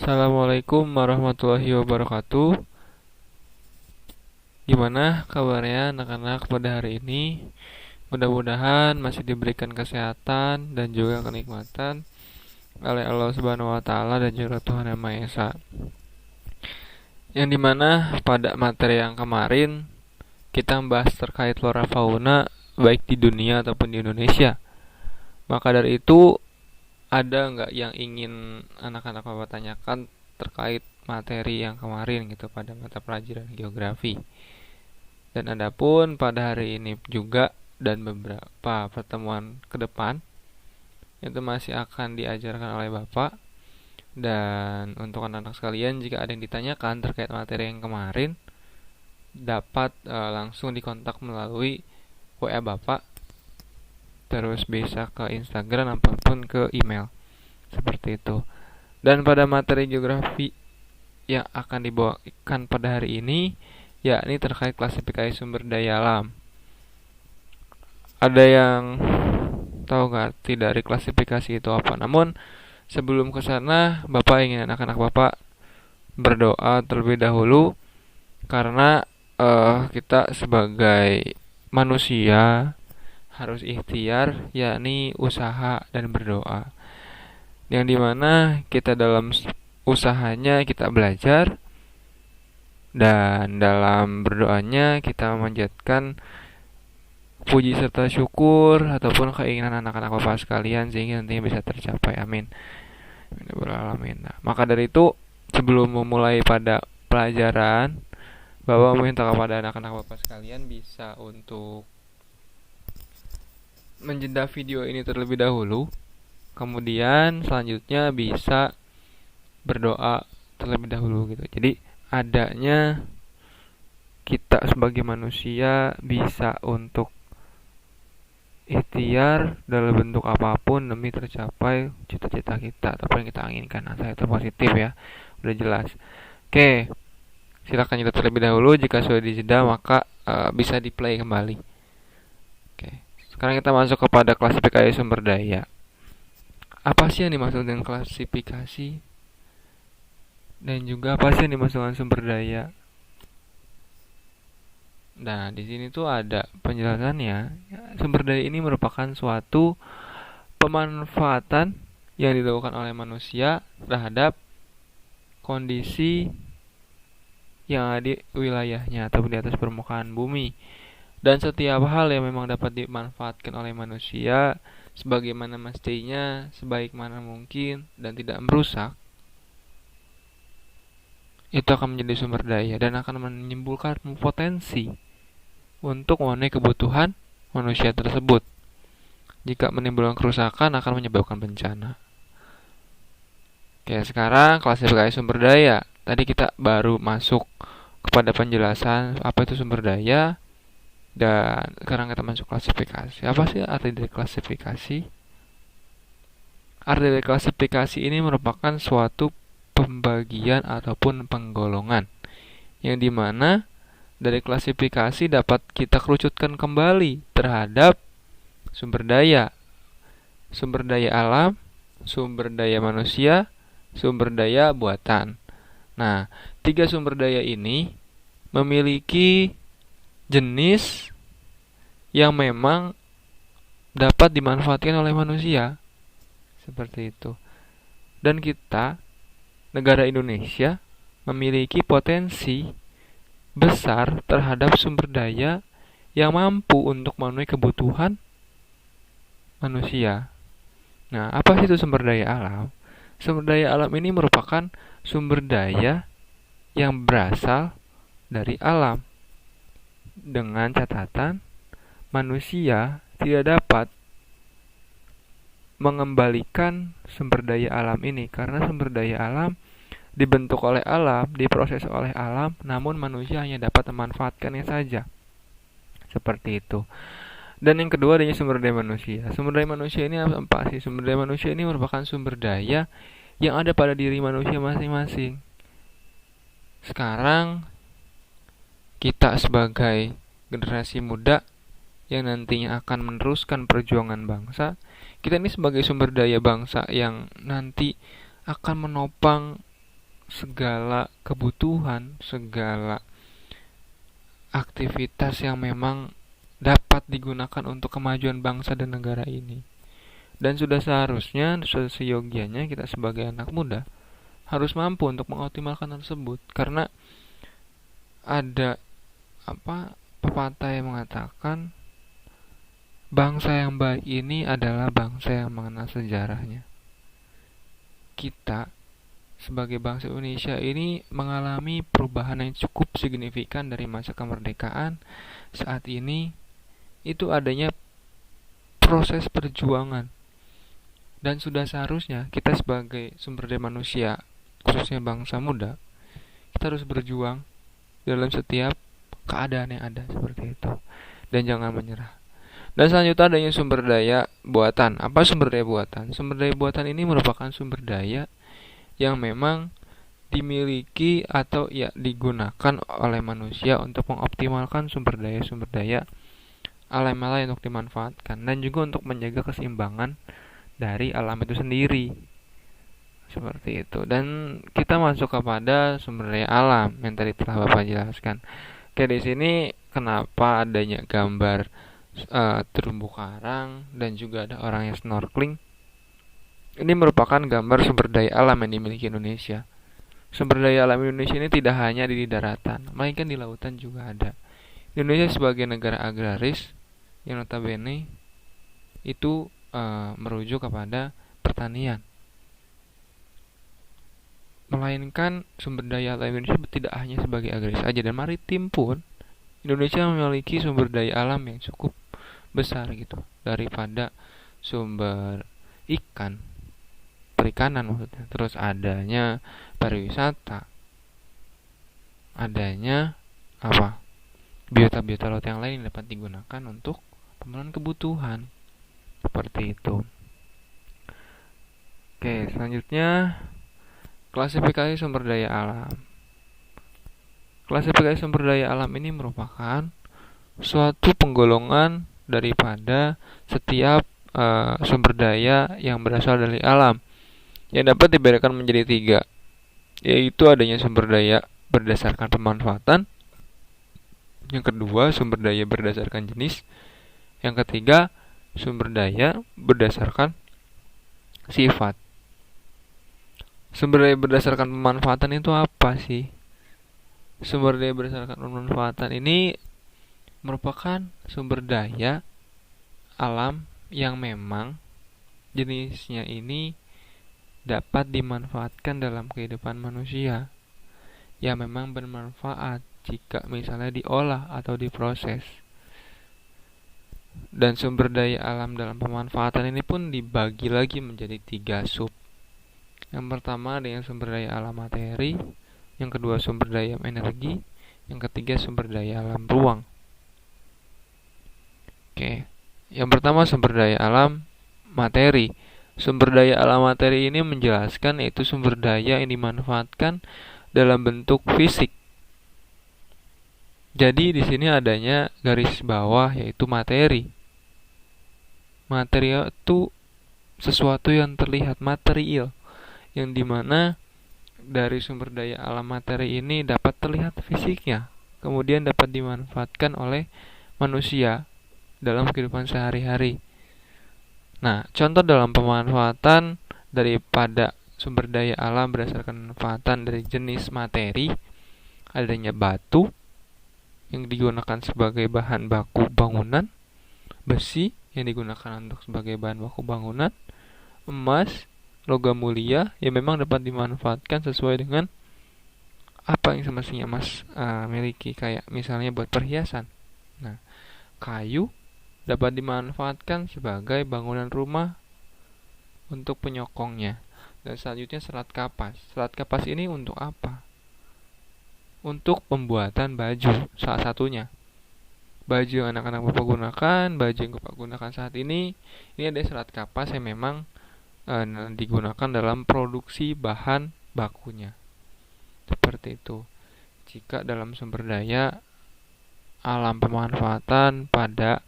Assalamualaikum warahmatullahi wabarakatuh. Gimana kabarnya anak-anak pada hari ini? Mudah-mudahan masih diberikan kesehatan dan juga kenikmatan oleh Allah Subhanahu wa taala dan juga Tuhan Yang Maha Esa. Yang dimana pada materi yang kemarin kita membahas terkait flora fauna baik di dunia ataupun di Indonesia. Maka dari itu, ada nggak yang ingin anak-anak Bapak tanyakan terkait materi yang kemarin gitu pada mata pelajaran geografi? Dan adapun pada hari ini juga dan beberapa pertemuan ke depan itu masih akan diajarkan oleh Bapak. Dan untuk anak-anak sekalian, jika ada yang ditanyakan terkait materi yang kemarin, dapat langsung dikontak melalui WA Bapak, terus bisa ke Instagram ataupun ke email seperti itu. Dan pada materi geografi yang akan dibawakan pada hari ini, yakni terkait klasifikasi sumber daya alam. Ada yang tahu nggak arti dari klasifikasi itu apa? Namun sebelum ke sana, Bapak ingin anak-anak Bapak berdoa terlebih dahulu karena kita sebagai manusia harus ikhtiar, yakni usaha dan berdoa. Yang dimana kita dalam usahanya kita belajar, dan dalam berdoanya kita memanjatkan puji serta syukur ataupun keinginan anak-anak Bapak sekalian sehingga nantinya bisa tercapai. Amin. Amin. Nah, maka dari itu, sebelum memulai pada pelajaran, Bapak meminta kepada anak-anak Bapak sekalian bisa untuk menjeda video ini terlebih dahulu. Kemudian selanjutnya bisa berdoa terlebih dahulu gitu. Jadi adanya kita sebagai manusia bisa untuk ikhtiar dalam bentuk apapun demi tercapai cita-cita kita atau yang kita inginkan. Asal itu positif ya, udah jelas. Oke, silakan jeda terlebih dahulu. Jika sudah dijeda maka bisa di play kembali. Oke, sekarang kita masuk kepada klasifikasi sumber daya. Apa sih yang dimaksud dengan klasifikasi? Dan juga apa sih yang dimaksud dengan sumber daya? Nah, di sini tuh ada penjelasannya. Sumber daya ini merupakan suatu pemanfaatan yang dilakukan oleh manusia terhadap kondisi yang ada di wilayahnya atau di atas permukaan bumi. Dan setiap hal yang memang dapat dimanfaatkan oleh manusia sebagaimana mestinya, sebaik mana mungkin dan tidak merusak, itu akan menjadi sumber daya dan akan menimbulkan potensi untuk memenuhi kebutuhan manusia tersebut. Jika menimbulkan kerusakan akan menyebabkan bencana. Oke, sekarang klasifikasi sumber daya. Tadi kita baru masuk kepada penjelasan apa itu sumber daya, dan sekarang kita masuk klasifikasi. Apa sih arti dari klasifikasi? Arti dari klasifikasi ini merupakan suatu pembagian ataupun penggolongan yang dimana dari klasifikasi dapat kita kerucutkan kembali terhadap sumber daya alam, sumber daya manusia, sumber daya buatan. Nah, tiga sumber daya ini memiliki jenis yang memang dapat dimanfaatkan oleh manusia seperti itu. Dan kita, negara Indonesia, memiliki potensi besar terhadap sumber daya yang mampu untuk memenuhi kebutuhan manusia. Nah, apa sih itu sumber daya alam? Sumber daya alam ini merupakan sumber daya yang berasal dari alam, dengan catatan manusia tidak dapat mengembalikan sumber daya alam ini karena sumber daya alam dibentuk oleh alam, diproses oleh alam, namun manusia hanya dapat memanfaatkannya saja. Seperti itu. Dan yang kedua adanya sumber daya manusia. Sumber daya manusia ini apa sih? Sumber daya manusia ini merupakan sumber daya yang ada pada diri manusia masing-masing. Sekarang kita sebagai generasi muda yang nantinya akan meneruskan perjuangan bangsa, kita ini sebagai sumber daya bangsa yang nanti akan menopang segala kebutuhan, segala aktivitas yang memang dapat digunakan untuk kemajuan bangsa dan negara ini. Dan sudah seharusnya, sudah seyogianya kita sebagai anak muda harus mampu untuk mengoptimalkan hal tersebut, karena ada pepatah yang mengatakan bangsa yang baik ini adalah bangsa yang mengenal sejarahnya. Kita sebagai bangsa Indonesia ini mengalami perubahan yang cukup signifikan dari masa kemerdekaan. Saat ini itu adanya proses perjuangan, dan sudah seharusnya kita sebagai sumber daya manusia, khususnya bangsa muda, kita harus berjuang dalam setiap keadaan yang ada seperti itu, dan jangan menyerah. Dan selanjutnya adanya sumber daya buatan. Apa sumber daya buatan? Sumber daya buatan ini merupakan sumber daya yang memang dimiliki atau digunakan oleh manusia untuk mengoptimalkan sumber daya alam lain untuk dimanfaatkan, dan juga untuk menjaga keseimbangan dari alam itu sendiri. Seperti itu. Dan kita masuk kepada sumber daya alam yang tadi telah Bapak jelaskan. Oke, di sini kenapa adanya gambar terumbu karang dan juga ada orang yang snorkeling? Ini merupakan gambar sumber daya alam yang dimiliki Indonesia. Sumber daya alam Indonesia ini tidak hanya di daratan, melainkan di lautan juga ada. Indonesia sebagai negara agraris yang notabene itu merujuk kepada pertanian. Melainkan sumber daya alam Indonesia tidak hanya sebagai agraris saja, dan maritim pun Indonesia memiliki sumber daya alam yang cukup besar gitu, daripada sumber ikan, perikanan maksudnya, terus adanya pariwisata, adanya biota-biota laut yang lain yang dapat digunakan untuk pemenuhan kebutuhan, seperti itu. Oke, selanjutnya klasifikasi sumber daya alam. Klasifikasi sumber daya alam ini merupakan suatu penggolongan daripada setiap sumber daya yang berasal dari alam, yang dapat dibedakan menjadi 3, yaitu adanya sumber daya berdasarkan pemanfaatan, yang kedua sumber daya berdasarkan jenis, yang ketiga sumber daya berdasarkan sifat. Sumber daya berdasarkan pemanfaatan itu apa sih? Sumber daya berdasarkan pemanfaatan ini merupakan sumber daya alam yang memang jenisnya ini dapat dimanfaatkan dalam kehidupan manusia, yang memang bermanfaat jika misalnya diolah atau diproses. Dan sumber daya alam dalam pemanfaatan ini pun dibagi lagi menjadi 3 sub. Yang pertama ada yang sumber daya alam materi, yang kedua sumber daya energi, yang ketiga sumber daya alam ruang. Oke, yang pertama sumber daya alam materi. Sumber daya alam materi ini menjelaskan yaitu sumber daya yang dimanfaatkan dalam bentuk fisik. Jadi di sini adanya garis bawah yaitu materi. Materi itu sesuatu yang terlihat material, yang dimana dari sumber daya alam materi ini dapat terlihat fisiknya, kemudian dapat dimanfaatkan oleh manusia dalam kehidupan sehari-hari. Nah, contoh dalam pemanfaatan daripada sumber daya alam berdasarkan manfaatan dari jenis materi, adanya batu yang digunakan sebagai bahan baku bangunan, besi yang digunakan untuk sebagai bahan baku bangunan, emas, logam mulia yang memang dapat dimanfaatkan sesuai dengan apa yang semestinya emas miliki, kayak misalnya buat perhiasan. Nah, kayu dapat dimanfaatkan sebagai bangunan rumah untuk penyokongnya. Dan selanjutnya serat kapas. Serat kapas ini untuk apa? Untuk pembuatan baju, salah satunya. Baju yang anak-anak Bapak gunakan, baju yang Bapak gunakan saat ini ada serat kapas yang memang digunakan dalam produksi bahan bakunya. Seperti itu. Jika dalam sumber daya alam pemanfaatan pada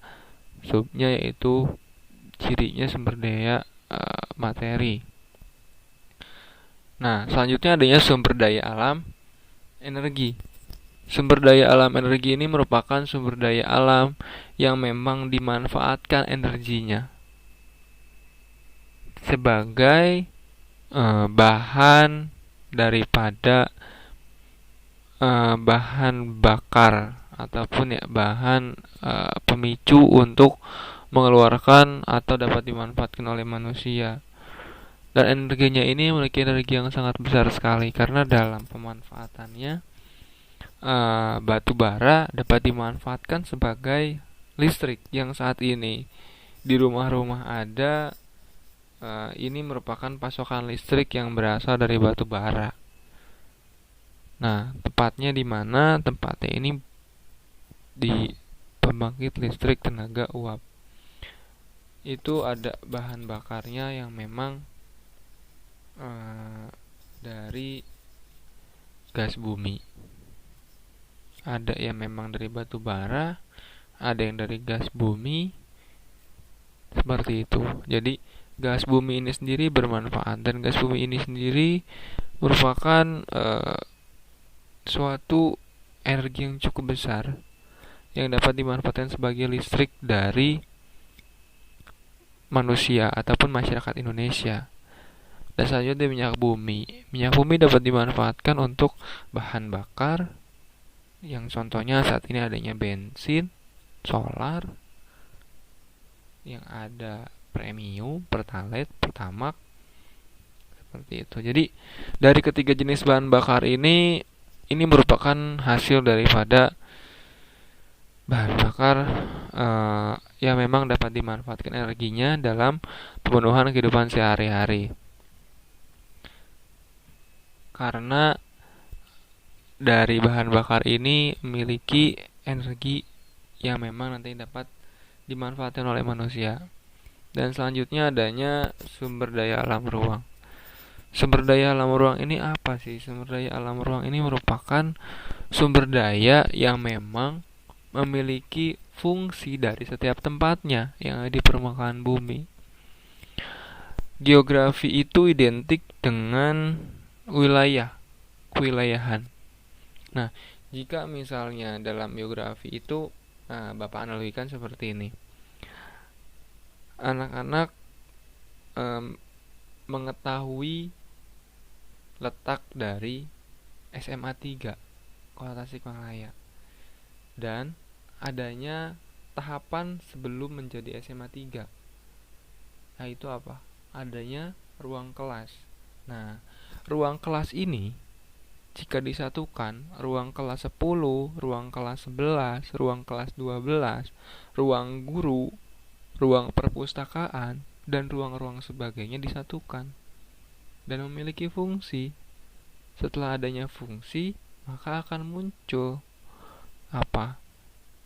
subnya yaitu cirinya sumber daya materi. Nah, selanjutnya adanya sumber daya alam energi. Sumber daya alam energi ini merupakan sumber daya alam yang memang dimanfaatkan energinya sebagai bahan daripada bahan bakar ataupun ya bahan pemicu untuk mengeluarkan atau dapat dimanfaatkan oleh manusia. Dan energinya ini memiliki energi yang sangat besar sekali karena dalam pemanfaatannya batu bara dapat dimanfaatkan sebagai listrik yang saat ini di rumah-rumah ada. Ini merupakan pasokan listrik yang berasal dari batu bara. Nah, tepatnya di mana? Tempatnya ini di pembangkit listrik tenaga uap. Itu ada bahan bakarnya yang memang dari gas bumi. Ada yang memang dari batu bara, ada yang dari gas bumi. Seperti itu. Jadi gas bumi ini sendiri bermanfaat, dan gas bumi ini sendiri merupakan suatu energi yang cukup besar yang dapat dimanfaatkan sebagai listrik dari manusia ataupun masyarakat Indonesia. Dan selanjutnya minyak bumi. Minyak bumi dapat dimanfaatkan untuk bahan bakar, yang contohnya saat ini adanya bensin, solar, yang ada premium, pertalite, pertamax, seperti itu. Jadi dari ketiga jenis bahan bakar ini merupakan hasil daripada bahan bakar yang memang dapat dimanfaatkan energinya dalam pemenuhan kehidupan sehari-hari. Karena dari bahan bakar ini memiliki energi yang memang nanti dapat dimanfaatkan oleh manusia. Dan selanjutnya adanya sumber daya alam ruang. Sumber daya alam ruang ini apa sih? Sumber daya alam ruang ini merupakan sumber daya yang memang memiliki fungsi dari setiap tempatnya yang ada di permukaan bumi. Geografi itu identik dengan wilayah, kewilayahan. Nah, jika misalnya dalam geografi itu Bapak analogikan seperti ini. Anak-anak mengetahui letak dari SMA 3 Kota Tasikmalaya dan adanya tahapan sebelum menjadi SMA 3. Nah, itu apa? Adanya ruang kelas. Nah, ruang kelas ini jika disatukan, ruang kelas 10, ruang kelas 11, ruang kelas 12, ruang guru, ruang perpustakaan, dan ruang-ruang sebagainya disatukan dan memiliki fungsi. Setelah adanya fungsi, maka akan muncul apa?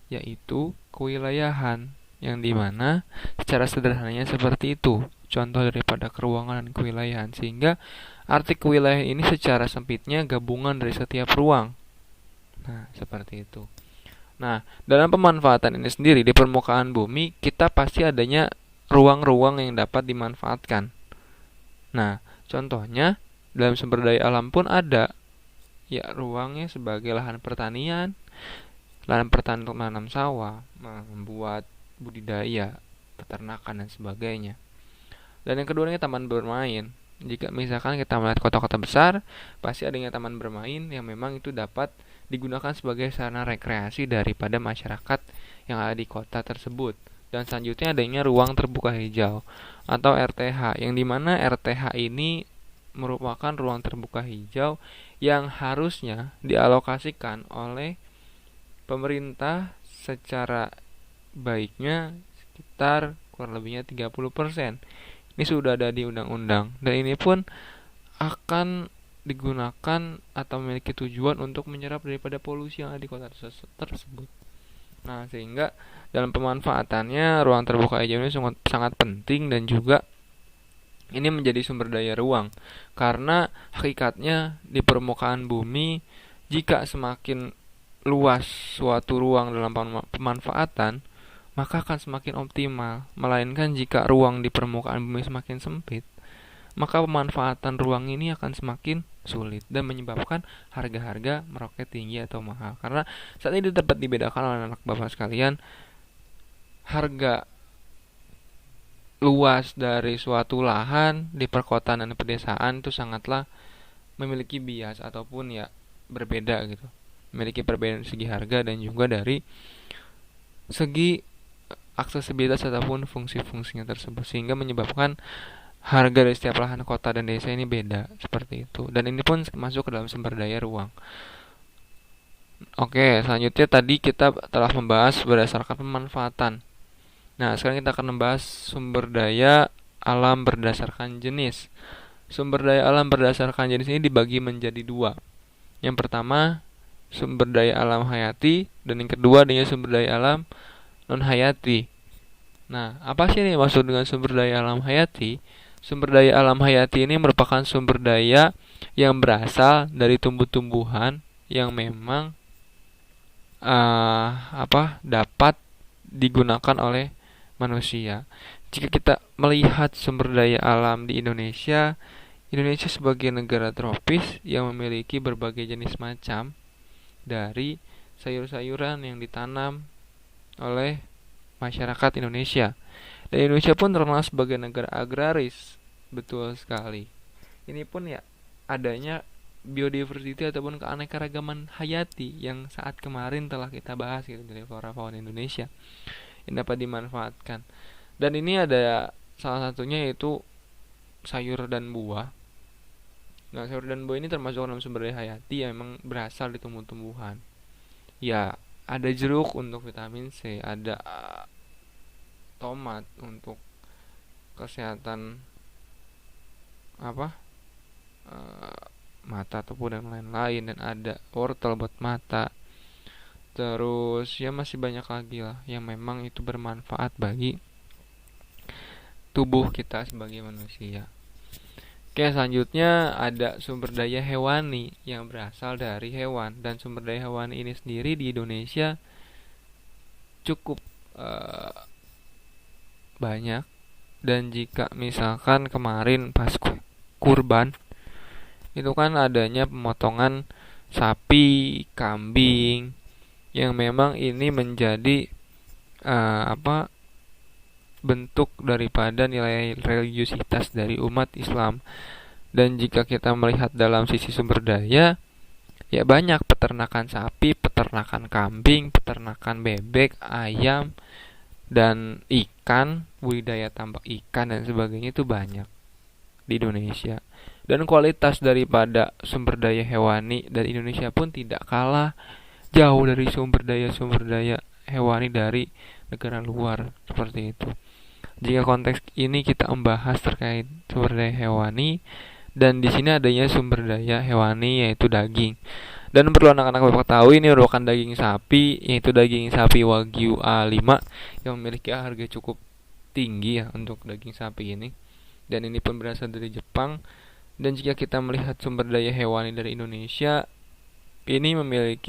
Yaitu kewilayahan, yang dimana secara sederhananya seperti itu contoh daripada keruangan dan kewilayahan, sehingga arti kewilayahan ini secara sempitnya gabungan dari setiap ruang. Nah, seperti itu. Nah, dalam pemanfaatan ini sendiri di permukaan bumi, kita pasti adanya ruang-ruang yang dapat dimanfaatkan. Nah, contohnya dalam sumber daya alam pun ada. Ya, ruangnya sebagai lahan pertanian untuk menanam sawah, membuat budidaya, peternakan dan sebagainya. Dan yang kedua ini taman bermain. Jika misalkan kita melihat kota-kota besar, pasti adanya taman bermain yang memang itu dapat digunakan sebagai sarana rekreasi daripada masyarakat yang ada di kota tersebut. Dan selanjutnya adanya ruang terbuka hijau atau RTH, yang dimana RTH ini merupakan ruang terbuka hijau yang harusnya dialokasikan oleh pemerintah secara baiknya sekitar kurang lebihnya 30%. Ini sudah ada di undang-undang, dan ini pun akan digunakan atau memiliki tujuan untuk menyerap daripada polusi yang ada di kota tersebut. Nah, sehingga dalam pemanfaatannya ruang terbuka hijau ini sangat penting, dan juga ini menjadi sumber daya ruang. Karena hakikatnya di permukaan bumi, jika semakin luas suatu ruang dalam pemanfaatan, maka akan semakin optimal. Melainkan jika ruang di permukaan bumi semakin sempit, maka pemanfaatan ruang ini akan semakin sulit dan menyebabkan harga-harga meroket tinggi atau mahal. Karena saat ini dapat dibedakan oleh anak bapak sekalian, harga luas dari suatu lahan di perkotaan dan pedesaan itu sangatlah memiliki bias ataupun ya berbeda gitu. Memiliki perbedaan segi harga dan juga dari segi aksesibilitas ataupun fungsi-fungsinya tersebut, sehingga menyebabkan harga dari setiap lahan kota dan desa ini beda seperti itu. Dan ini pun masuk ke dalam sumber daya ruang. Oke, selanjutnya tadi kita telah membahas berdasarkan pemanfaatan. Nah, sekarang kita akan membahas sumber daya alam berdasarkan jenis. Sumber daya alam berdasarkan jenis ini dibagi menjadi dua. Yang pertama, sumber daya alam hayati, dan yang kedua adanya sumber daya alam non hayati. Nah, apa sih yang maksud dengan sumber daya alam hayati? Sumber daya alam hayati ini merupakan sumber daya yang berasal dari tumbuh-tumbuhan yang memang dapat digunakan oleh manusia. Jika kita melihat sumber daya alam di Indonesia sebagai negara tropis yang memiliki berbagai jenis macam dari sayur-sayuran yang ditanam oleh masyarakat Indonesia. Dan Indonesia pun terkenal sebagai negara agraris. Betul sekali. Ini pun ya adanya biodiversity ataupun keanekaragaman hayati yang saat kemarin telah kita bahas gitu, dari flora fauna Indonesia yang dapat dimanfaatkan. Dan ini ada salah satunya yaitu sayur dan buah. Nah, sayur dan buah ini termasuk dalam sumber daya hayati yang memang berasal di tumbuh-tumbuhan. Ya, ada jeruk untuk vitamin C, ada tomat untuk kesehatan mata ataupun dan lain-lain, dan ada wortel buat mata. Terus ya masih banyak lagi lah yang memang itu bermanfaat bagi tubuh kita sebagai manusia. Oke, selanjutnya ada sumber daya hewani yang berasal dari hewan, dan sumber daya hewani ini sendiri di Indonesia cukup banyak. Dan jika misalkan kemarin pas kurban itu kan adanya pemotongan sapi, kambing yang memang ini menjadi bentuk daripada nilai religiusitas dari umat Islam. Dan jika kita melihat dalam sisi sumber daya, ya banyak peternakan sapi, peternakan kambing, peternakan bebek, ayam, dan ikan, budidaya tambak ikan dan sebagainya itu banyak di Indonesia. Dan kualitas daripada sumber daya hewani dari Indonesia pun tidak kalah jauh dari sumber daya hewani dari negara luar seperti itu. Jika konteks ini kita membahas terkait sumber daya hewani, dan di sini adanya sumber daya hewani yaitu daging. Dan perlu anak-anak ketahui, ini merupakan daging sapi, yaitu daging sapi Wagyu A5 yang memiliki harga cukup tinggi ya untuk daging sapi ini. Dan ini pun berasal dari Jepang. Dan jika kita melihat sumber daya hewani dari Indonesia, ini menurut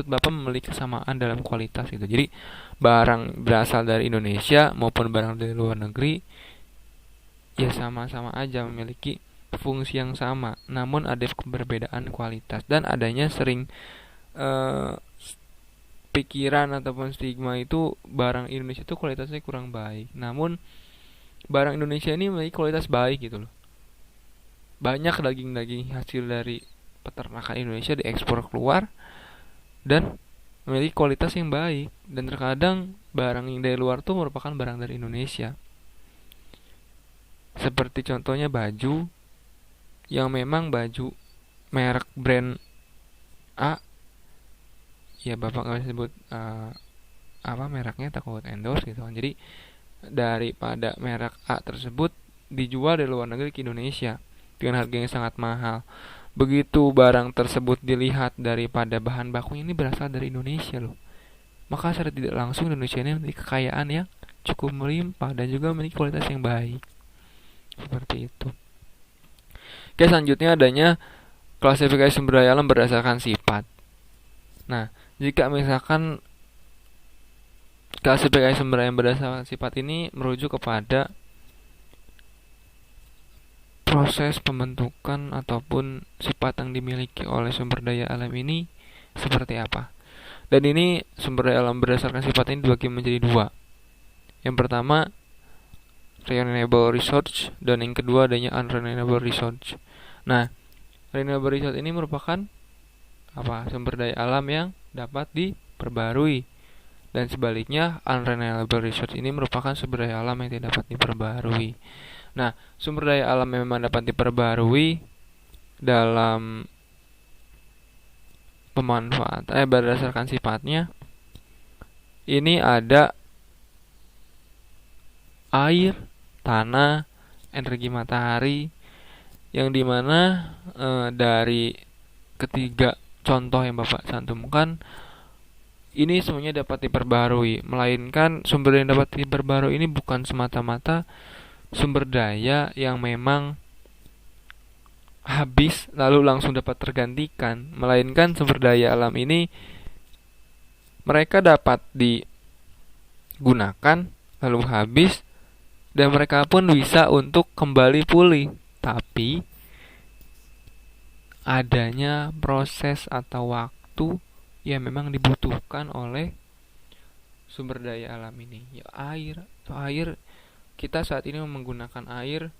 Bapak memiliki kesamaan dalam kualitas gitu. Jadi barang berasal dari Indonesia maupun barang dari luar negeri ya sama-sama aja memiliki fungsi yang sama, namun ada perbedaan kualitas. Dan adanya sering pikiran ataupun stigma itu barang Indonesia itu kualitasnya kurang baik. Namun barang Indonesia ini memiliki kualitas baik gitu loh. Banyak daging-daging hasil dari peternakan Indonesia diekspor keluar dan memiliki kualitas yang baik. Dan terkadang barang yang dari luar tuh merupakan barang dari Indonesia. Seperti contohnya baju, yang memang baju merek brand A, ya Bapak nggak bisa sebut mereknya, takut endorse gitu kan. Jadi daripada merek A tersebut dijual dari luar negeri ke Indonesia dengan harga yang sangat mahal. Begitu barang tersebut dilihat daripada bahan bakunya ini berasal dari Indonesia loh, maka secara tidak langsung Indonesia ini memiliki kekayaan yang cukup melimpah dan juga memiliki kualitas yang baik. Seperti itu. Oke, selanjutnya adanya klasifikasi sumber daya alam berdasarkan sifat. Nah, jika misalkan klasifikasi sumber daya berdasarkan sifat ini merujuk kepada proses pembentukan ataupun sifat yang dimiliki oleh sumber daya alam ini seperti apa. Dan ini sumber daya alam berdasarkan sifat ini dibagi menjadi dua. Yang pertama renewable resource dan yang kedua adanya unrenewable resource. Nah, renewable resource ini merupakan sumber daya alam yang dapat diperbarui, dan sebaliknya unrenewable resource ini merupakan sumber daya alam yang tidak dapat diperbarui. Nah, sumber daya alam yang memang dapat diperbarui dalam pemanfaatan berdasarkan sifatnya ini ada air, tanah, energi matahari, yang dimana dari ketiga contoh yang Bapak cantumkan ini semuanya dapat diperbarui, melainkan sumber yang dapat diperbarui ini bukan semata-mata sumber daya yang memang habis lalu langsung dapat tergantikan, melainkan sumber daya alam ini mereka dapat digunakan lalu habis dan mereka pun bisa untuk kembali pulih, tapi adanya proses atau waktu yang memang dibutuhkan oleh sumber daya alam ini. Ya, air kita saat ini menggunakan air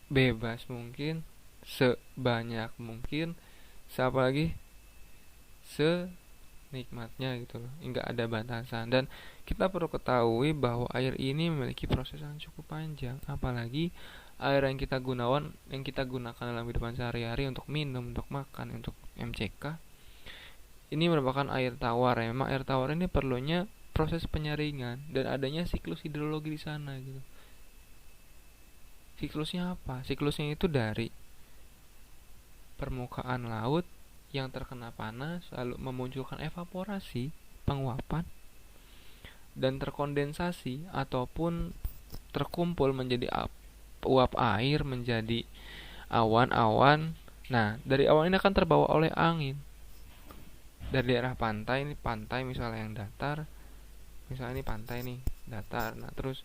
sebebas mungkin, sebanyak mungkin, apalagi senikmatnya gitu loh, nggak ada batasan. Dan kita perlu ketahui bahwa air ini memiliki proses yang cukup panjang, apalagi air yang kita gunakan dalam kehidupan sehari-hari untuk minum, untuk makan, untuk MCK. Ini merupakan air tawar. Memang air tawar ini perlunya proses penyaringan dan adanya siklus hidrologi di sana gitu. Siklusnya apa? Siklusnya itu dari permukaan laut yang terkena panas lalu memunculkan evaporasi, penguapan, dan terkondensasi ataupun terkumpul menjadi uap air menjadi awan-awan. Nah, dari awan ini akan terbawa oleh angin dari daerah pantai. Ini pantai misalnya yang datar, misalnya ini pantai nih datar. Nah, terus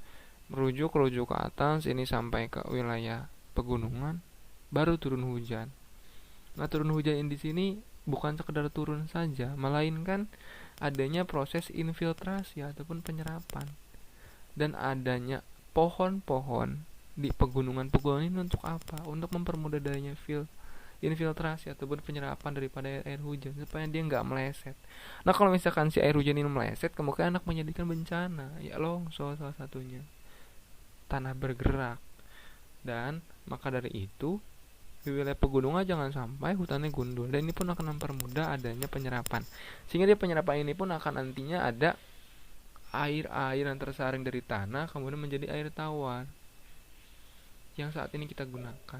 merujuk ke atas ini sampai ke wilayah pegunungan, baru turun hujan. Nah, turun hujan di sini bukan sekedar turun saja, melainkan adanya proses infiltrasi ataupun penyerapan, dan adanya pohon-pohon di pegunungan-pegunungan ini untuk apa? Untuk mempermudah adanya infiltrasi ataupun penyerapan daripada air hujan supaya dia nggak meleset. Nah, kalau misalkan si air hujan ini meleset, kemungkinan akan menjadikan bencana, ya longsor salah satunya, tanah bergerak. Dan maka dari itu di wilayah pegunungan jangan sampai hutannya gundul, dan ini pun akan mempermudah adanya penyerapan, sehingga dia penyerapan ini pun akan nantinya ada air-air yang tersaring dari tanah kemudian menjadi air tawar yang saat ini kita gunakan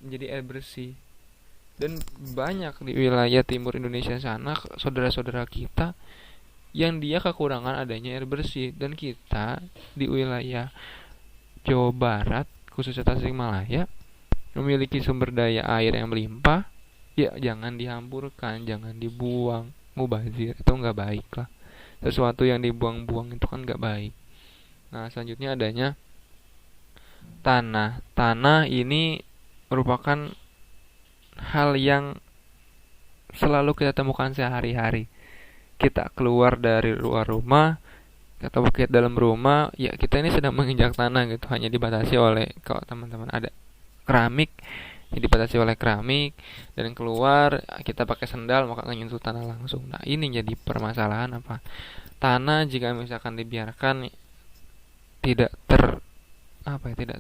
menjadi air bersih. Dan banyak di wilayah timur Indonesia sana saudara-saudara kita yang dia kekurangan adanya air bersih, dan kita di wilayah Jawa Barat khususnya Tasikmalaya memiliki sumber daya air yang melimpah. Ya, jangan dihampurkan, jangan dibuang mubazir, itu nggak baik lah. Sesuatu yang dibuang-buang itu kan nggak baik. Nah, selanjutnya adanya tanah ini merupakan hal yang selalu kita temukan sehari-hari. Kita keluar dari luar rumah atau kita dalam rumah, ya kita ini sedang menginjak tanah gitu, hanya dibatasi oleh, kalau teman-teman ada keramik, ya dibatasi oleh keramik, dan keluar kita pakai sendal maka menyentuh tanah langsung. Nah, ini jadi permasalahan apa? Tanah jika misalkan dibiarkan tidak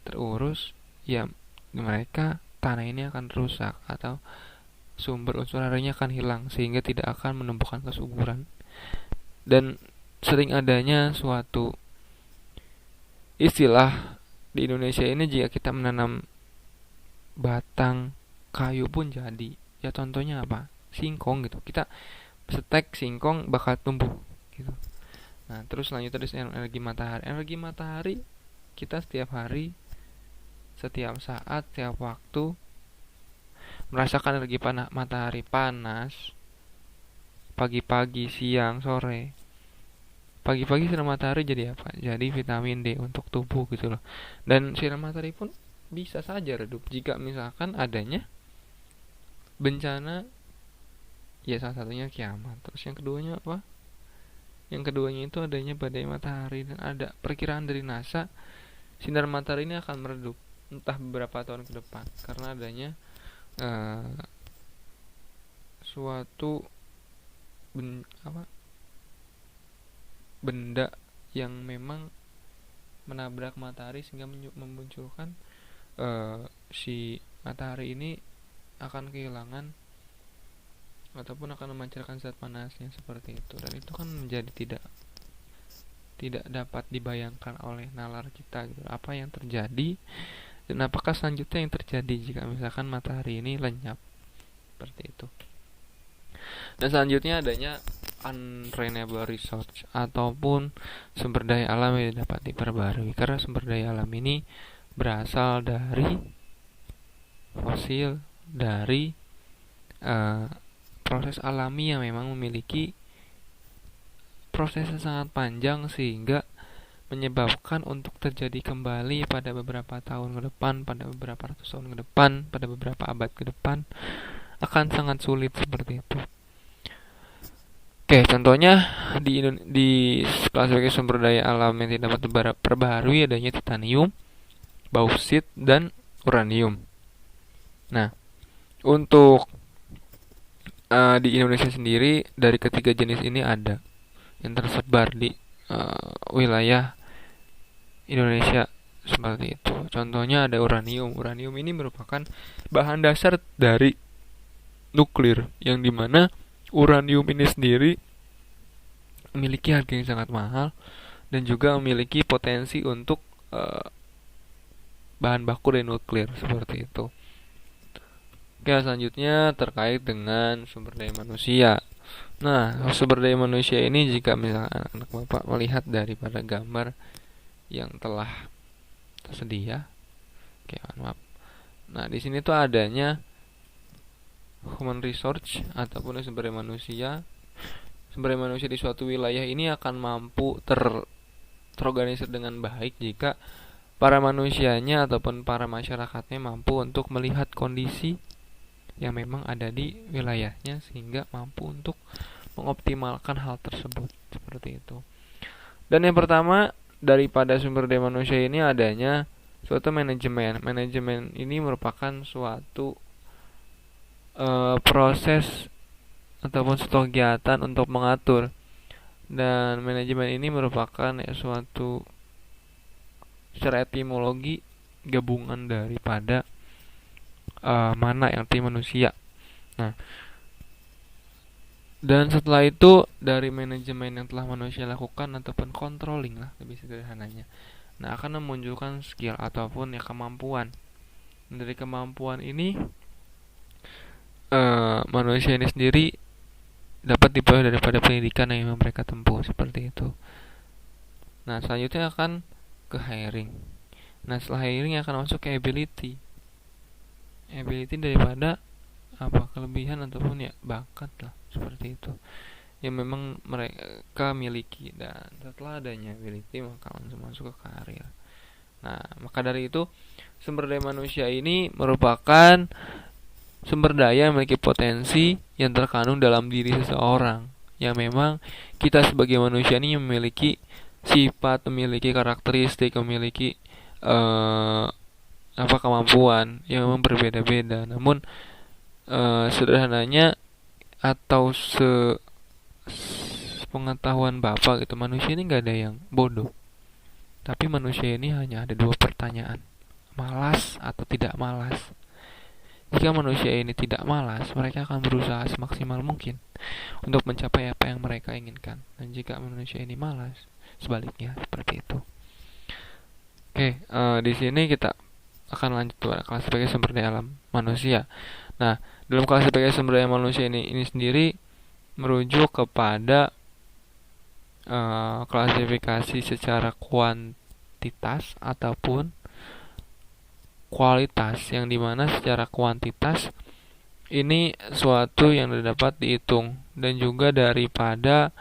terurus, ya mereka tanah ini akan rusak atau sumber unsur harinya akan hilang sehingga tidak akan menumbuhkan kesuburan. Dan sering adanya suatu istilah di Indonesia ini, jika kita menanam batang kayu pun jadi. Ya contohnya apa? Singkong gitu. Kita setek singkong bakal tumbuh gitu. Nah, terus lanjut dari energi matahari. Energi matahari kita setiap hari, setiap saat, setiap waktu merasakan energi matahari panas pagi-pagi, siang, sore. pagi-pagi sinar matahari jadi apa? Jadi vitamin D untuk tubuh gitu loh. Dan sinar matahari pun bisa saja redup jika misalkan adanya bencana, ya salah satunya kiamat. Terus yang keduanya apa? Yang keduanya itu adanya badai matahari, dan ada perkiraan dari NASA sinar matahari ini akan meredup entah beberapa tahun ke depan karena adanya uh, suatu benda yang memang menabrak matahari sehingga memunculkan si matahari ini akan kehilangan ataupun akan memancarkan zat panasnya seperti itu, dan itu kan menjadi tidak dapat dibayangkan oleh nalar kita gitu, apa yang terjadi dan apakah selanjutnya yang terjadi jika misalkan matahari ini lenyap seperti itu. Dan selanjutnya adanya unrenewable resource ataupun sumber daya alam yang dapat diperbarui, karena sumber daya alam ini berasal dari fosil, dari proses alami yang memang memiliki proses yang sangat panjang sehingga menyebabkan untuk terjadi kembali pada beberapa tahun ke depan, pada beberapa ratus tahun ke depan, pada beberapa abad ke depan akan sangat sulit seperti itu. Oke, contohnya di klasifikasi sumber daya alam yang tidak dapat diperbarui adanya titanium, bauksit, dan uranium. Nah, untuk di Indonesia sendiri dari ketiga jenis ini ada yang tersebar di wilayah Indonesia seperti itu. Contohnya ada uranium. Uranium ini merupakan bahan dasar dari nuklir, yang dimana uranium ini sendiri memiliki harga yang sangat mahal dan juga memiliki potensi untuk bahan baku dari nuklir seperti itu. Oke, selanjutnya terkait dengan sumber daya manusia. Nah, sumber daya manusia ini jika misalkan anak Bapak melihat daripada gambar yang telah tersedia. Oke, maaf. Nah, di sini tuh adanya human resource ataupun sumber daya manusia. Sumber daya manusia di suatu wilayah ini akan mampu terorganisir dengan baik jika para manusianya ataupun para masyarakatnya mampu untuk melihat kondisi yang memang ada di wilayahnya sehingga mampu untuk mengoptimalkan hal tersebut seperti itu. Dan yang pertama daripada sumber daya manusia ini adanya suatu manajemen. Manajemen ini merupakan suatu proses ataupun suatu kegiatan untuk mengatur, dan manajemen ini merupakan suatu secara etimologi gabungan daripada mana yang tim manusia. Nah, dan setelah itu dari manajemen yang telah manusia lakukan ataupun controlling lah lebih sederhananya, nah akan memunculkan skill ataupun ya kemampuan. Dan dari kemampuan ini manusia ini sendiri dapat diperoleh daripada pendidikan yang mereka tempuh seperti itu. Nah, selanjutnya akan ke hiring. Nah, setelah hiring akan masuk ke ability daripada kelebihan ataupun ya bakat lah seperti itu yang memang mereka miliki, dan setelah adanya ability maka langsung masuk ke karir. Nah, maka dari itu sumber daya manusia ini merupakan sumber daya yang memiliki potensi yang terkandung dalam diri seseorang, yang memang kita sebagai manusia ini memiliki sifat, memiliki karakteristik, memiliki kemampuan yang memang berbeda-beda. Namun sederhananya atau pengetahuan Bapak gitu, manusia ini nggak ada yang bodoh, tapi manusia ini hanya ada dua pertanyaan: malas atau tidak malas. Jika manusia ini tidak malas, mereka akan berusaha semaksimal mungkin untuk mencapai apa yang mereka inginkan. Dan jika manusia ini malas, sebaliknya seperti itu. Oke, di sini kita akan lanjut pada klasifikasi sumber daya alam manusia. Nah, dalam klasifikasi sumber daya manusia ini sendiri merujuk kepada klasifikasi secara kuantitas ataupun kualitas, yang dimana secara kuantitas ini suatu yang dapat dihitung, dan juga daripada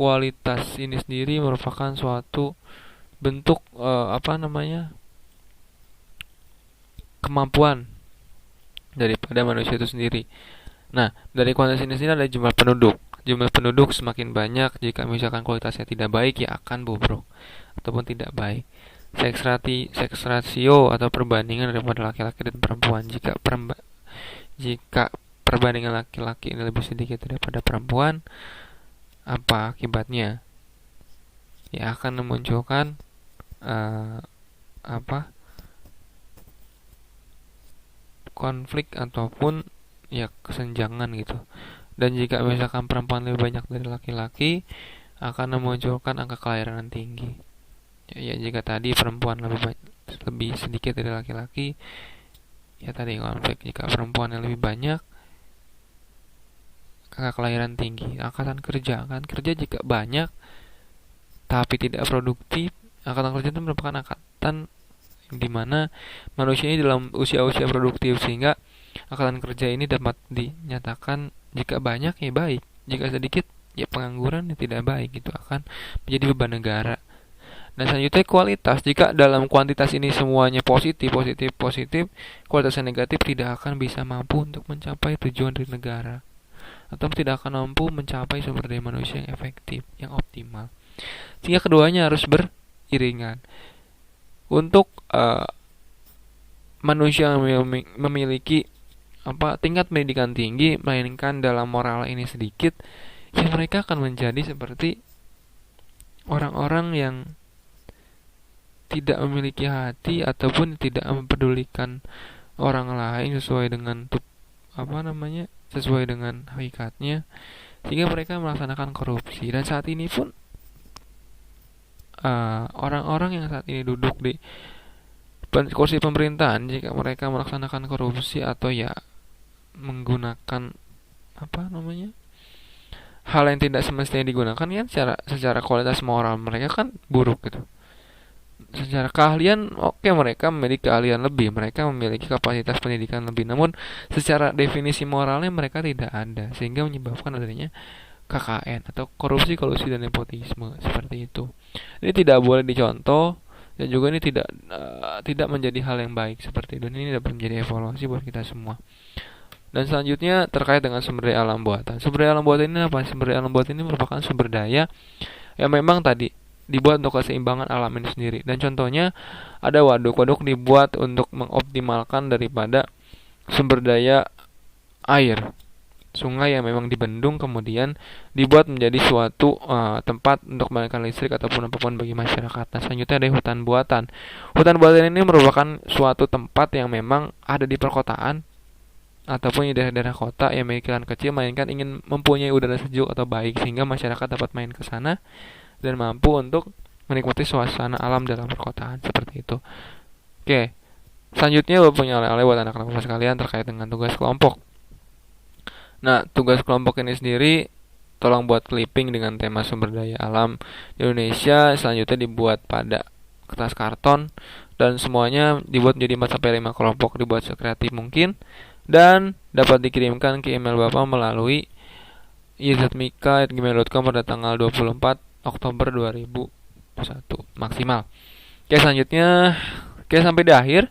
kualitas ini sendiri merupakan suatu bentuk kemampuan daripada manusia itu sendiri. Nah, dari kualitas ini sendiri ada jumlah penduduk. Jumlah penduduk semakin banyak, jika misalkan kualitasnya tidak baik, ya akan bobrok ataupun tidak baik. Seks rasio atau perbandingan daripada laki-laki dan perempuan. Jika perbandingan laki-laki ini lebih sedikit daripada perempuan, apa akibatnya? Ya akan memunculkan konflik ataupun ya kesenjangan gitu. Dan jika misalkan perempuan lebih banyak dari laki-laki, akan memunculkan angka kelahiran tinggi. Ya jika tadi perempuan lebih sedikit dari laki-laki, ya tadi konflik. Jika perempuan yang lebih banyak, angka kelahiran tinggi. Angkatan kerja jika banyak tapi tidak produktif, angkatan kerja itu merupakan angkatan di mana manusia ini dalam usia-usia produktif, sehingga angkatan kerja ini dapat dinyatakan jika banyak ya baik, jika sedikit ya pengangguran ya tidak baik, itu akan menjadi beban negara. Dan selanjutnya kualitas, jika dalam kuantitas ini semuanya positif, kualitasnya negatif, tidak akan bisa mampu untuk mencapai tujuan dari negara, atau tidak akan mampu mencapai sumber daya manusia yang efektif, yang optimal. Sehingga keduanya harus beriringan. Untuk manusia yang memiliki tingkat pendidikan tinggi, melainkan dalam moral ini sedikit, ya mereka akan menjadi seperti orang-orang yang tidak memiliki hati ataupun tidak mempedulikan orang lain sesuai dengan sesuai dengan hakikatnya, sehingga mereka melaksanakan korupsi. Dan saat ini pun orang-orang yang saat ini duduk di kursi pemerintahan, jika mereka melaksanakan korupsi atau ya menggunakan hal yang tidak semestinya digunakan, kan secara kualitas moral mereka kan buruk gitu. Secara keahlian mereka memiliki keahlian lebih, mereka memiliki kapasitas pendidikan lebih, namun secara definisi moralnya mereka tidak ada, sehingga menyebabkan adanya KKN atau korupsi, kolusi, dan nepotisme seperti itu. Ini tidak boleh dicontoh, dan juga ini tidak menjadi hal yang baik seperti itu. Ini dapat menjadi evaluasi buat kita semua. Dan selanjutnya terkait dengan sumber daya alam buatan. Sumber daya alam buatan ini apa? Sumber daya alam buatan ini merupakan sumber daya yang memang tadi dibuat untuk keseimbangan alam ini sendiri. Dan contohnya ada waduk dibuat untuk mengoptimalkan daripada sumber daya air. Sungai yang memang dibendung kemudian dibuat menjadi suatu tempat untuk mengalirkan listrik ataupun apapun bagi masyarakat. Nah, selanjutnya ada hutan buatan. Hutan buatan ini merupakan suatu tempat yang memang ada di perkotaan ataupun di daerah-daerah kota yang memiliki lahan kecil, melainkan ingin mempunyai udara sejuk atau baik, sehingga masyarakat dapat main ke sana dan mampu untuk menikmati suasana alam dalam perkotaan seperti itu. Oke, selanjutnya gue punya oleh-oleh buat anak-anak sekalian terkait dengan tugas kelompok. Nah, tugas kelompok ini sendiri tolong buat clipping dengan tema sumber daya alam di Indonesia. Selanjutnya dibuat pada kertas karton, dan semuanya dibuat menjadi 4-5 kelompok, dibuat sekreatif mungkin, dan dapat dikirimkan ke email Bapak melalui izatmika@gmail.com pada tanggal 24 Oktober 2001 maksimal. Oke, selanjutnya sampai di akhir.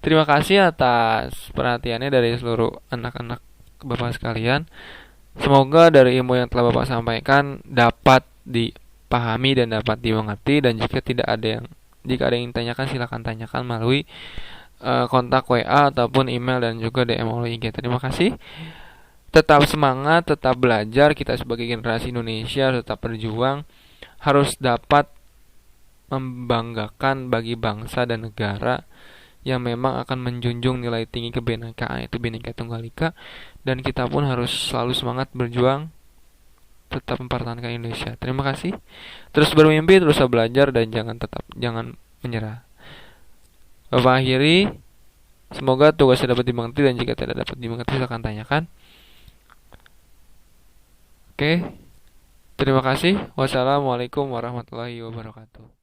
Terima kasih atas perhatiannya dari seluruh anak-anak Bapak sekalian. Semoga dari ilmu yang telah Bapak sampaikan dapat dipahami dan dapat dimengerti, dan jika ada yang ditanyakan, silakan tanyakan melalui kontak WA ataupun email dan juga DM melalui IG. Terima kasih. Tetap semangat, tetap belajar. Kita sebagai generasi Indonesia tetap berjuang, harus dapat membanggakan bagi bangsa dan negara yang memang akan menjunjung nilai tinggi kebinekaan, yaitu Bhinneka Tunggal Ika, dan kita pun harus selalu semangat berjuang tetap mempertahankan Indonesia. Terima kasih. Terus bermimpi, terus belajar, dan jangan menyerah. Bapak akhiri, semoga tugasnya dapat dimengerti, dan jika tidak dapat dimengerti silakan tanyakan. Oke. Terima kasih. Wassalamualaikum warahmatullahi wabarakatuh.